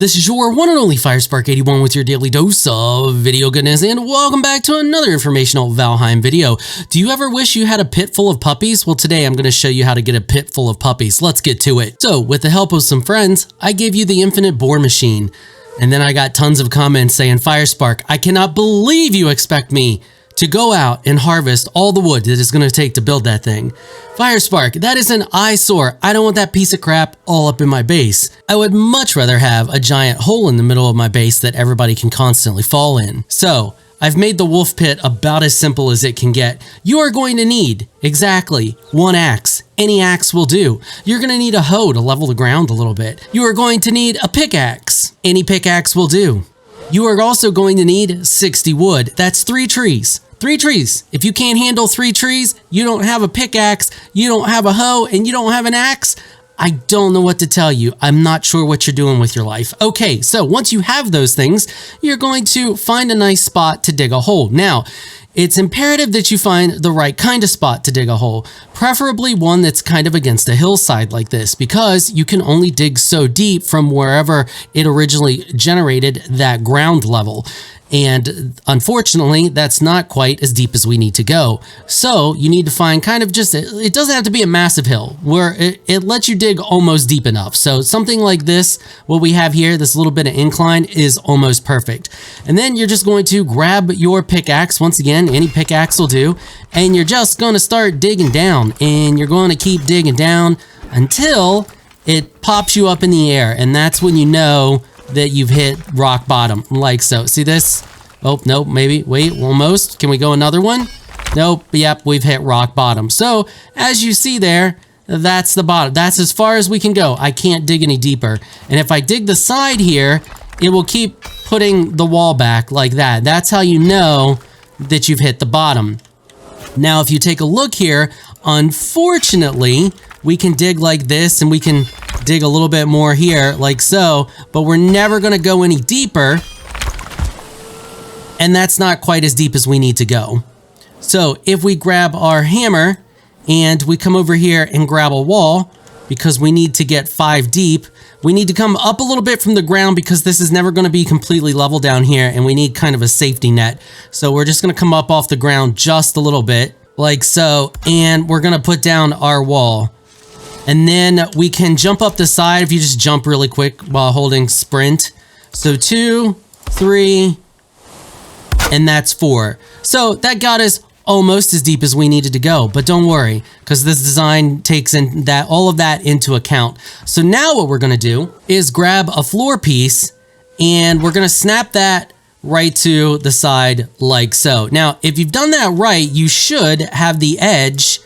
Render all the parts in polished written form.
This is your one and only 𝐵𝐸ⴏ with your daily dose of video goodness, and welcome back to another informational Valheim video. Do you ever wish you had a pit full of puppies? Well, today I'm going to show you how to get a pit full of puppies. Let's get to it. So, with the help of some friends, I gave you the infinite boar machine. And then I got tons of comments saying, 𝐵𝐸spark, I cannot believe you expect me to go out and harvest all the wood that it's going to take to build that thing. 𝐵𝐸spark, that is an eyesore. I don't want that piece of crap all up in my base. I would much rather have a giant hole in the middle of my base that everybody can constantly fall in. So, I've made the wolf pit about as simple as it can get. You are going to need exactly one axe. Any axe will do. You're going to need a hoe to level the ground a little bit. You are going to need a pickaxe. Any pickaxe will do. You are also going to need 60 wood. That's 3 trees. 3 trees. If you can't handle 3 trees, you don't have a pickaxe, you don't have a hoe, and you don't have an axe, I don't know what to tell you. I'm not sure what you're doing with your life. Okay, so once you have those things, you're going to find a nice spot to dig a hole. Now, it's imperative that you find the right kind of spot to dig a hole, preferably one that's kind of against a hillside like this, because you can only dig so deep from wherever it originally generated that ground level. And unfortunately, that's not quite as deep as we need to go. So you need to find kind of just, it doesn't have to be a massive hill where it lets you dig almost deep enough. So something like this, what we have here, this little bit of incline is almost perfect. And then you're just going to grab your pickaxe. Once again, any pickaxe will do. And you're just going to start digging down, and you're going to keep digging down until it pops you up in the air. And that's when you know that you've hit rock bottom, like so. See this? Oh, nope, maybe, wait, almost. Can we go another one? Nope, yep, we've hit rock bottom. So, as you see there, that's the bottom. That's as far as we can go. I can't dig any deeper. And if I dig the side here, it will keep putting the wall back like that. That's how you know that you've hit the bottom. Now, if you take a look here, unfortunately, we can dig like this, and we can dig a little bit more here, like so, but we're never going to go any deeper, and that's not quite as deep as we need to go. So if we grab our hammer, and we come over here and grab a wall, because we need to get 5 deep, we need to come up a little bit from the ground, because this is never going to be completely level down here, and we need kind of a safety net. So we're just going to come up off the ground just a little bit, like so, and we're going to put down our wall. And then we can jump up the side if you just jump really quick while holding sprint. So 2, 3, and that's 4. So that got us almost as deep as we needed to go. But don't worry, because this design takes in all of that into account. So now what we're going to do is grab a floor piece, and we're going to snap that right to the side like so. Now, if you've done that right, you should have the edge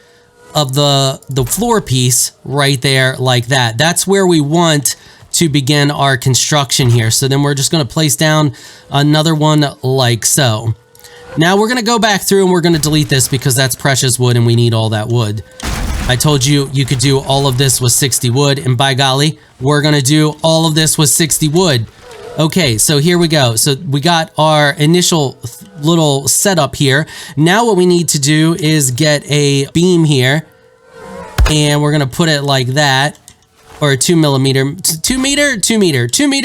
of the floor piece right there like that. That's where we want to begin our construction here. So then we're just going to place down another one like so. Now we're going to go back through, and we're going to delete this because that's precious wood and we need all that wood. I told you you could do all of this with 60 wood, and by golly, we're going to do all of this with 60 wood. Okay, so here we go. So we got our initial little setup here. Now what we need to do is get a beam here, and we're going to put it like that, or a 2 meter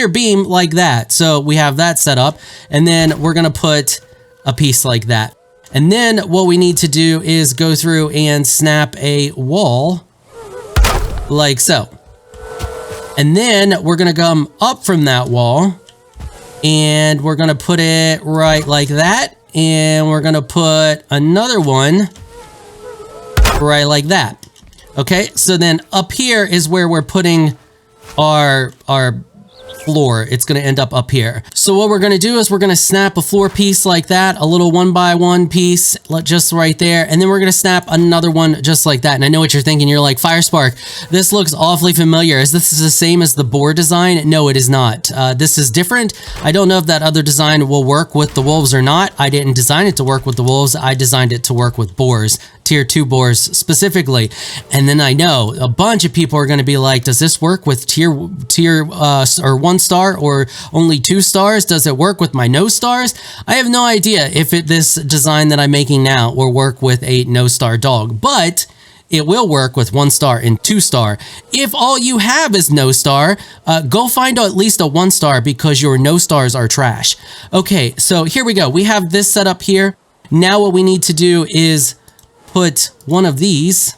beam like that. So we have that set up, and then we're going to put a piece like that. And then what we need to do is go through and snap a wall like so. And then we're going to come up from that wall, and we're going to put it right like that. And we're going to put another one right like that. Okay, so then up here is where we're putting our floor. It's going to end up here. So what we're going to do is we're going to snap a floor piece like that, a little 1x1 piece just right there, and then we're going to snap another one just like that. And I know what you're thinking. You're like, 𝐵𝐸spark, this looks awfully familiar. Is this the same as the boar design? No, it is not. This is different. I don't know if that other design will work with the wolves or not. I didn't design it to work with the wolves. I designed it to work with boars, tier 2 boars specifically. And then I know a bunch of people are going to be like, does this work with tier or 1 star or only 2 stars? Does it work with my no stars? I have no idea if this design that I'm making now will work with a no star dog, but it will work with 1 star and 2 star. If all you have is no star, go find at least a 1 star because your no stars are trash. Okay, so here we go. We have this set up here. Now what we need to do is put one of these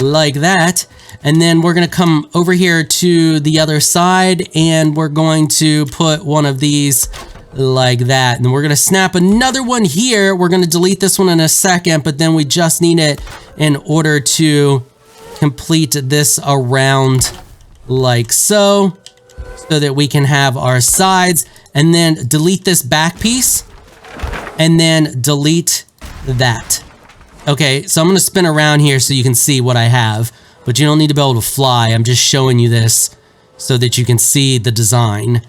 like that. And then we're going to come over here to the other side and we're going to put one of these like that. And we're going to snap another one here. We're going to delete this one in a second, but then we just need it in order to complete this around like so that we can have our sides, and then delete this back piece and then delete that. Okay, so I'm going to spin around here so you can see what I have, but you don't need to be able to fly. I'm just showing you this so that you can see the design.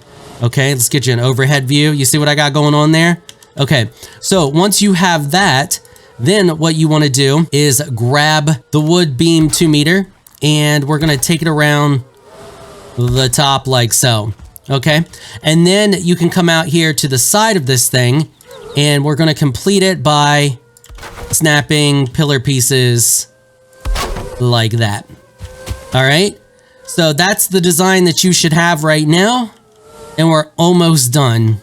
Okay, let's get you an overhead view. You see what I got going on there? Okay, so once you have that, then what you want to do is grab the wood beam 2 meter, and we're going to take it around the top like so. Okay, and then you can come out here to the side of this thing, and we're going to complete it by snapping pillar pieces like that. All right, so that's the design that you should have right now, and we're almost done.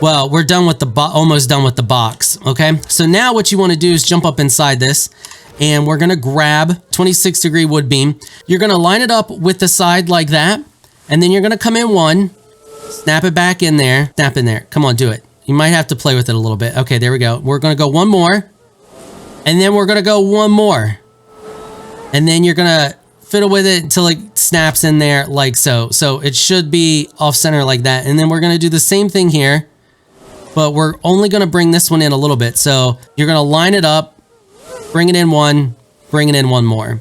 Well, we're done with the almost done with the box. Okay, so now what you want to do is jump up inside this, and we're gonna grab 26-degree wood beam. You're gonna line it up with the side like that, and then you're gonna come in 1, snap it back in there, snap in there. Come on, do it. You might have to play with it a little bit. Okay, there we go. We're gonna go 1 more, and then we're gonna go 1 more. And then you're gonna fiddle with it until it snaps in there like so. So it should be off center like that. And then we're gonna do the same thing here, but we're only gonna bring this one in a little bit. So you're gonna line it up, bring it in 1, bring it in 1 more.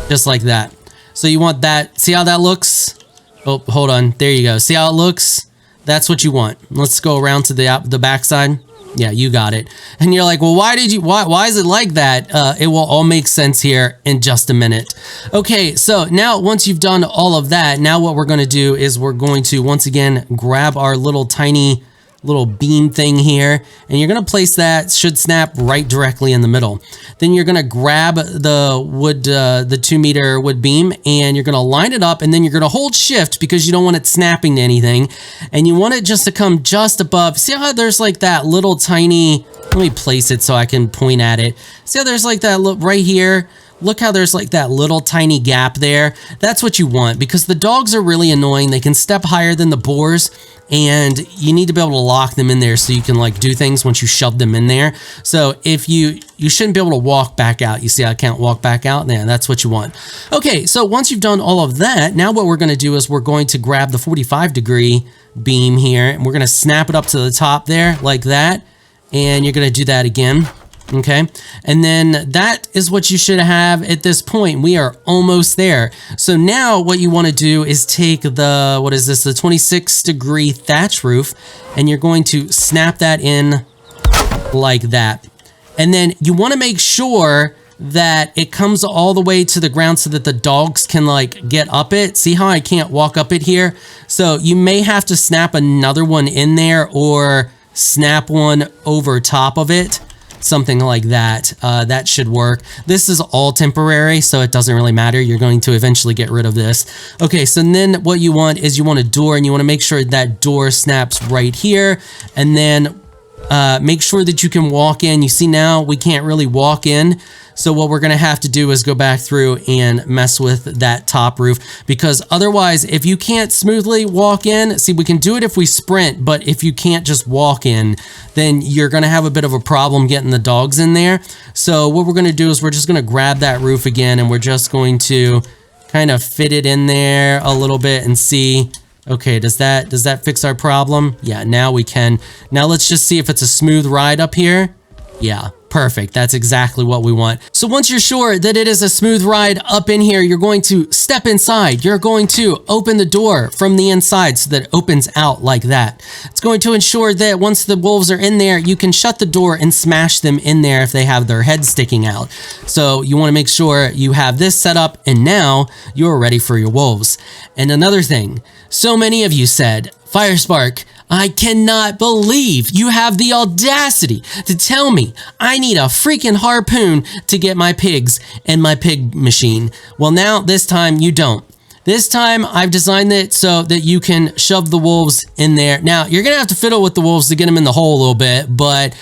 Just like that. So you want that, see how that looks? Oh, hold on, there you go. See how it looks? That's what you want. Let's go around to the back side. Yeah, you got it. And you're like, well, why is it like that? It will all make sense here in just a minute. Okay, so now once you've done all of that, now what we're gonna do is we're going to once again grab our little tiny little beam thing here, and you're gonna place that, should snap right directly in the middle. Then you're gonna grab the wood, the 2 meter wood beam, and you're gonna line it up, and then you're gonna hold shift because you don't want it snapping to anything, and you want it just to come just above. See how there's like that little tiny, let me place it so I can point at it. See how there's like that look right here? Look how there's like that little tiny gap there. That's what you want, because the dogs are really annoying. They can step higher than the boars, and you need to be able to lock them in there so you can like do things once you shove them in there. So if you shouldn't be able to walk back out. You see I can't walk back out? Yeah, that's what you want. Okay, so once you've done all of that, now what we're gonna do is we're going to grab the 45-degree beam here, and we're gonna snap it up to the top there like that. And you're gonna do that again. Okay, and then that is what you should have at this point. We are almost there. So now what you want to do is take the, what is this, the 26-degree thatch roof, and you're going to snap that in like that. And then you want to make sure that it comes all the way to the ground so that the dogs can like get up it. See how I can't walk up it here? So you may have to snap another one in there or snap one over top of it. Something like that. That should work. This is all temporary, so it doesn't really matter. You're going to eventually get rid of this. Okay, so then what you want is you want a door, and you want to make sure that door snaps right here, and then make sure that you can walk in. You see now we can't really walk in. So what we're going to have to do is go back through and mess with that top roof, because otherwise, if you can't smoothly walk in, see, we can do it if we sprint, but if you can't just walk in, then you're going to have a bit of a problem getting the dogs in there. So what we're going to do is we're just going to grab that roof again, and we're just going to kind of fit it in there a little bit and see, okay, does that fix our problem? Yeah, now we can. Now let's just see if it's a smooth ride up here. Yeah. Perfect. That's exactly what we want. So once you're sure that it is a smooth ride up in here, you're going to step inside. You're going to open the door from the inside so that it opens out like that. It's going to ensure that once the wolves are in there, you can shut the door and smash them in there if they have their head sticking out. So you want to make sure you have this set up, and now you're ready for your wolves. And another thing, so many of you said, FireSpark, I cannot believe you have the audacity to tell me I need a freaking harpoon to get my pigs and my pig machine. Well, now this time you don't. This time I've designed it so that you can shove the wolves in there. Now you're gonna have to fiddle with the wolves to get them in the hole a little bit, but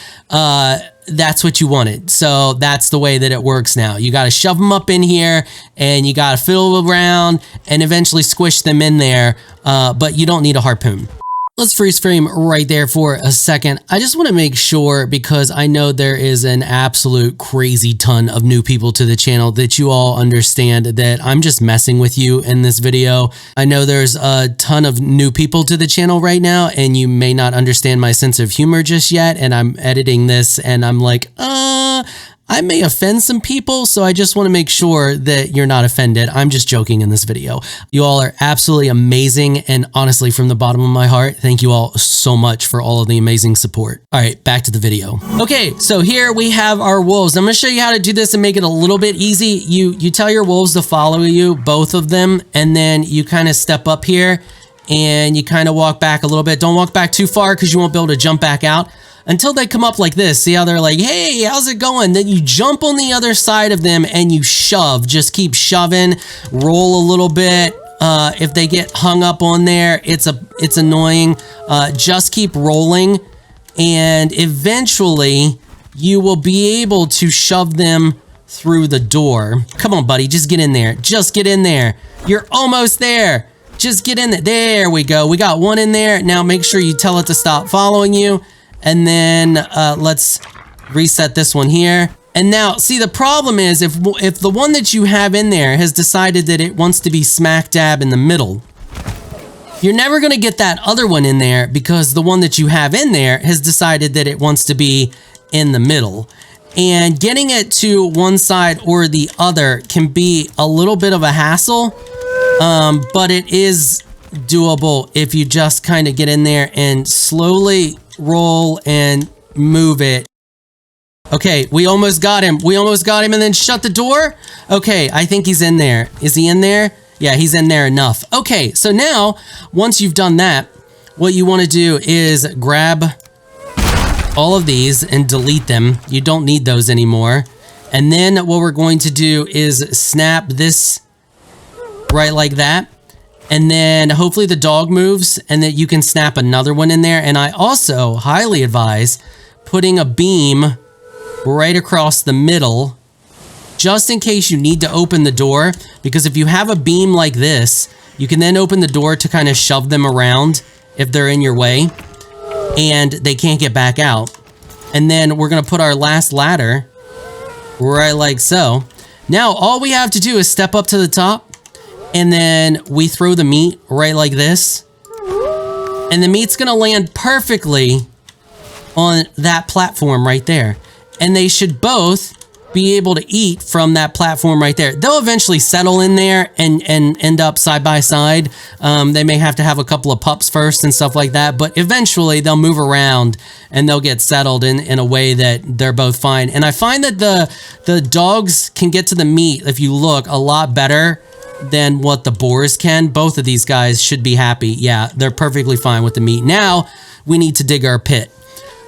that's what you wanted. So that's the way that it works now. You got to shove them up in here and you got to fiddle around and eventually squish them in there, but you don't need a harpoon. Let's freeze frame right there for a second. I just want to make sure, because I know there is an absolute crazy ton of new people to the channel, that you all understand that I'm just messing with you in this video. I know there's a ton of new people to the channel right now, and you may not understand my sense of humor just yet, and I'm editing this and I'm like, I may offend some people, so I just want to make sure that you're not offended. I'm just joking in this video. You all are absolutely amazing, and honestly, from the bottom of my heart, thank you all so much for all of the amazing support. All right, back to the video. Okay, so here we have our wolves. I'm going to show you how to do this and make it a little bit easy. You tell your wolves to follow you, both of them, and then you kind of step up here and you kind of walk back a little bit. Don't walk back too far because you won't be able to jump back out until they come up like this. See how they're like, hey, how's it going? Then you jump on the other side of them and you shove. Just keep shoving, roll a little bit. If they get hung up on there, it's annoying. Just keep rolling, and eventually you will be able to shove them through the door. Come on, buddy, just get in there. Just get in there. You're almost there. Just get in there. There we go. We got one in there. Now make sure you tell it to stop following you. And then let's reset this one here. And now, see, the problem is if the one that you have in there has decided that it wants to be smack dab in the middle, you're never going to get that other one in there because the one that you have in there has decided that it wants to be in the middle. And getting it to one side or the other can be a little bit of a hassle, but it is doable if you just kind of get in there and slowly roll and move it. Okay, we almost got him. We almost got him, and then shut the door. Okay, I think he's in there. Is he in there? Yeah, he's in there enough. Okay, so now, once you've done that, what you want to do is grab all of these and delete them. You don't need those anymore. And then what we're going to do is snap this right like that. And then hopefully the dog moves and that you can snap another one in there. And I also highly advise putting a beam right across the middle, just in case you need to open the door. Because if you have a beam like this, you can then open the door to kind of shove them around if they're in your way and they can't get back out. And then we're going to put our last ladder right like so. Now all we have to do is step up to the top, and then we throw the meat right like this. And the meat's gonna land perfectly on that platform right there. And they should both be able to eat from that platform right there. They'll eventually settle in there and end up side by side. They may have to have a couple of pups first and stuff like that, but eventually they'll move around and they'll get settled in a way that they're both fine. And I find that the dogs can get to the meat, if you look, a lot better than what the boars can. Both of these guys should be happy. Yeah, they're perfectly fine with the meat. Now we need to dig our pit.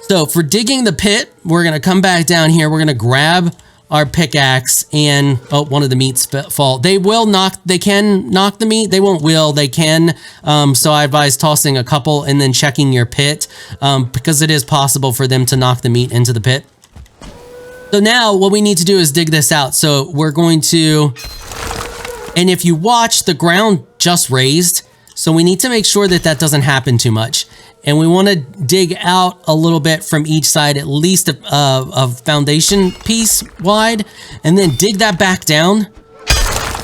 So for digging the pit, we're going to come back down here. We're going to grab our pickaxe and, oh, one of the meats fall. They can knock the meat. They won't they can. So I advise tossing a couple and then checking your pit, because it is possible for them to knock the meat into the pit. So now what we need to do is dig this out. So we're going to, and if you watch, the ground just raised. So we need to make sure that that doesn't happen too much. And we want to dig out a little bit from each side, at least a foundation piece wide, and then dig that back down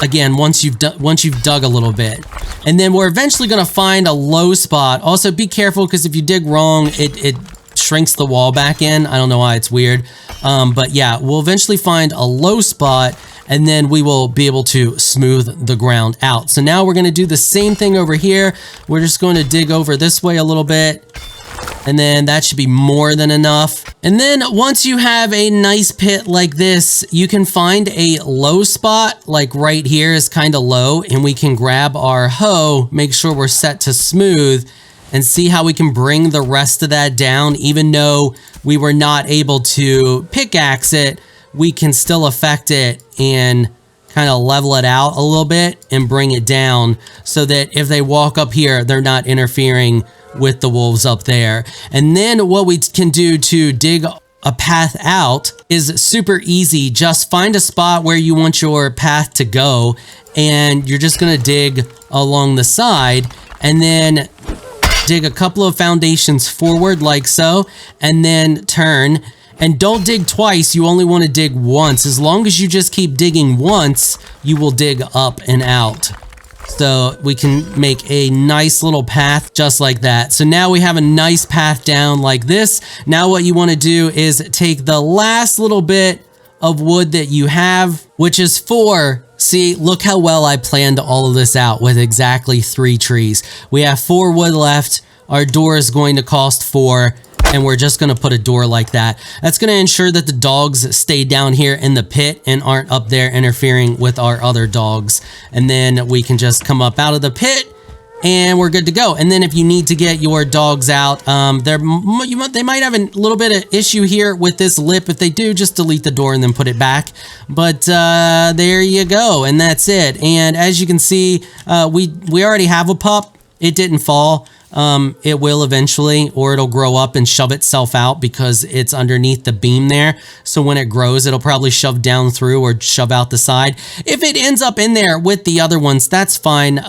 again once you've dug a little bit. And then we're eventually going to find a low spot. Also be careful, because if you dig wrong, it shrinks the wall back in. I don't know why, it's weird. But yeah, we'll eventually find a low spot, and then we will be able to smooth the ground out. So now we're going to do the same thing over here. We're just going to dig over this way a little bit, and then that should be more than enough. And then once you have a nice pit like this, you can find a low spot, like right here is kind of low, and we can grab our hoe, make sure we're set to smooth, and see how we can bring the rest of that down. Even though we were not able to pickaxe it, we can still affect it and kind of level it out a little bit and bring it down so that if they walk up here, they're not interfering with the wolves up there. And then what we can do to dig a path out is super easy. Just find a spot where you want your path to go, and you're just going to dig along the side, and then dig a couple of foundations forward like so, and then turn. And don't dig twice, you only want to dig once. As long as you just keep digging once, you will dig up and out. So we can make a nice little path just like that. So now we have a nice path down like this. Now what you want to do is take the last little bit of wood that you have, which is 4. See, look how well I planned all of this out with exactly 3 trees. We have 4 wood left. Our door is going to cost 4. And we're just going to put a door like that. That's going to ensure that the dogs stay down here in the pit and aren't up there interfering with our other dogs. And then we can just come up out of the pit and we're good to go. And then if you need to get your dogs out, they might have a little bit of issue here with this lip. If they do, just delete the door and then put it back. But there you go. And that's it. And as you can see, we already have a pup. It didn't fall. It will eventually, or it'll grow up and shove itself out because it's underneath the beam there. So when it grows, it'll probably shove down through or shove out the side. If it ends up in there with the other ones, that's fine.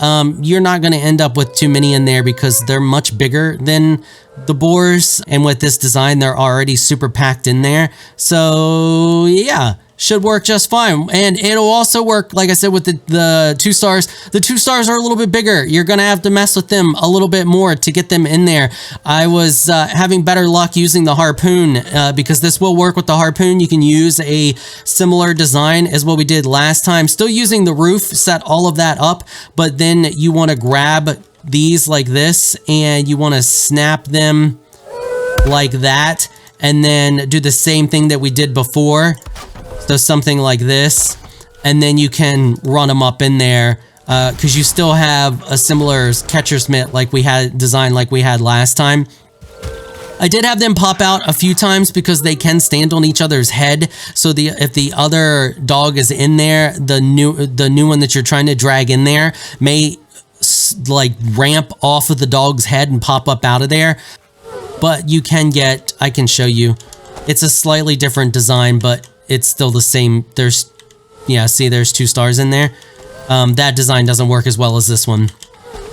You're not going to end up with too many in there because they're much bigger than the boars. And with this design, they're already super packed in there. So yeah. Should work just fine. And it'll also work, like I said, with the 2 stars. The 2 stars are a little bit bigger. You're going to have to mess with them a little bit more to get them in there. I was having better luck using the harpoon because this will work with the harpoon. You can use a similar design as what we did last time. Still using the roof, set all of that up, but then you want to grab these like this and you want to snap them like that and then do the same thing that we did before. So something like this, and then you can run them up in there because you still have a similar catcher's mitt like we had designed like we had last time. I did have them pop out a few times because they can stand on each other's head. So if the other dog is in there, the new one that you're trying to drag in there may like ramp off of the dog's head and pop up out of there. But you can get, I can show you. It's a slightly different design, but it's still the same. There's, yeah, see, there's 2 stars in there. That design doesn't work as well as this one.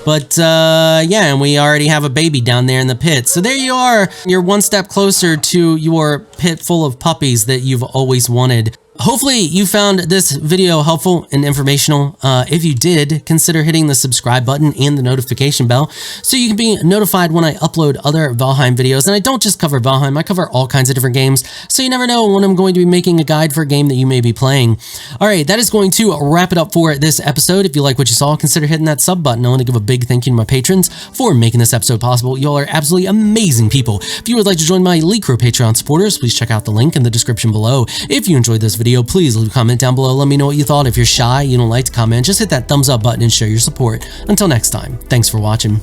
But yeah, and we already have a baby down there in the pit. So there you are. You're one step closer to your pit full of puppies that you've always wanted. Hopefully you found this video helpful and informational. If you did, consider hitting the subscribe button and the notification bell so you can be notified when I upload other Valheim videos. And I don't just cover Valheim, I cover all kinds of different games, so you never know when I'm going to be making a guide for a game that you may be playing. All right, that is going to wrap it up for this episode. If you like what you saw, consider hitting that sub button. I want to give a big thank you to my patrons for making this episode possible. Y'all are absolutely amazing people. If you would like to join my 𝐴𝐿𝐼 Crew Patreon supporters, please check out the link in the description below. If you enjoyed this video, please leave a comment down below. Let me know what you thought. If you're shy, you don't like to comment, just hit that thumbs up button and show your support. Until next time, thanks for watching.